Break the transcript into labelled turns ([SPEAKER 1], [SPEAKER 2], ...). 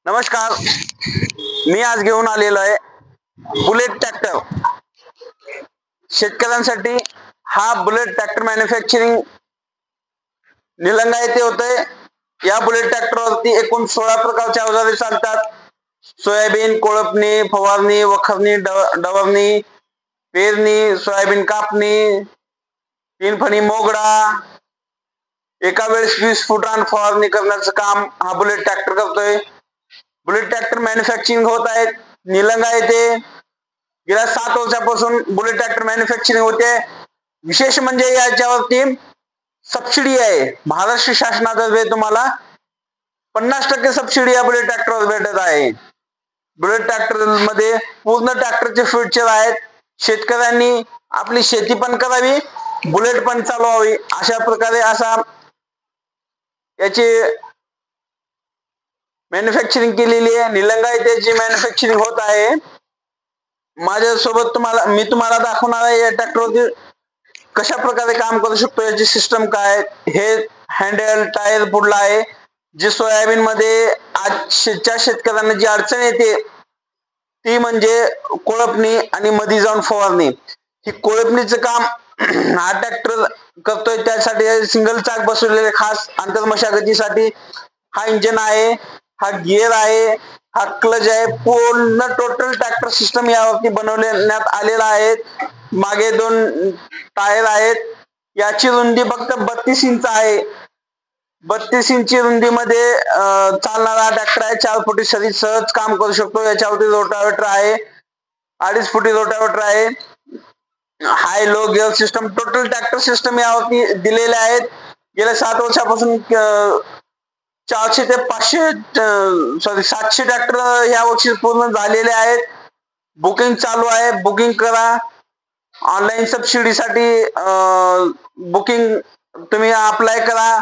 [SPEAKER 1] नमस्कार, मी आज घेऊन आलेलो आहे बुलेट ट्रॅक्टर। शेतकऱ्यांसाठी हा बुलेट ट्रॅक्टर मॅन्युफॅक्चरिंग निलंगा येथे होते। या बुलेट ट्रॅक्टरवरती एकूण 16 प्रकारच्या अवजारे चालतात। सोयाबीन कोळपणी, फवारणी, वखरणी, डवरणी, पेरणी, सोयाबीन कापणी, 3 फणी मोगडा, एका वेळेस 20 फुटांवर फवारणी करण्याचं काम हा बुलेट ट्रॅक्टर करतोय। बुलेट ट्रॅक्टर मॅन्युफॅक्चरिंग होत आहेत निलंगा येथे। गेल्या 7 वर्षापासून बुलेट ट्रॅक्टर मॅन्युफॅक्चरिंग होते। विशेष म्हणजे याच्यावरती सबसिडी आहे। महाराष्ट्र शासनातर्फे तुम्हाला 50% सबसिडी या बुलेट ट्रॅक्टरवर भेटत आहे। बुलेट ट्रॅक्टर मध्ये पूर्ण ट्रॅक्टरचे फीचर आहेत। शेतकऱ्यांनी आपली शेती पण करावी, बुलेट पण चालवावी, अशा प्रकारे असा याची मॅन्युफॅक्चरिंग केलेली आहे। निलंगा येथे जी मॅन्युफॅक्चरिंग होत आहे, माझ्यासोबत मी तुम्हाला दाखवणार आहे या ट्रॅक्टरवरती कशा प्रकारे काम करू शकतो, याची सिस्टम काय, हे हँडल टायर पुढला आहे। जे सोयाबीन मध्ये आजच्या शेतकऱ्यांना जी अडचण येते ती म्हणजे कोळपणी आणि मध्ये जाऊन फवारणी। ही कोळपणीचं काम हा ट्रॅक्टर करतोय। त्यासाठी सिंगल चाक बसवलेले खास आंतरमशागतीसाठी हा इंजिन आहे, हा गिअर आहे, हा क्लच आहे। पूर्ण टोटल ट्रॅक्टर सिस्टम यावरती बनवण्यात आलेला आहे। मागे 2 टायर आहेत। याची रुंदी फक्त 32 इंच आहे। 32 इंची रुंदीमध्ये चालणारा ट्रॅक्टर आहे। 4 फुटी सहज काम करू शकतो। याच्यावरती रोटावेटर आहे, 2.5 फुटी रोटावेटर आहे। High low gear system, total tractor system यावरती दिलेले आहेत। गेल्या 7 वर्षापासून 400 ते 700 ट्रॅक्टर या वर्षी पूर्ण झालेले आहेत। बुकिंग चालू आहे, बुकिंग करा। ऑनलाईन सबसिडीसाठी बुकिंग तुम्ही अप्लाय करा।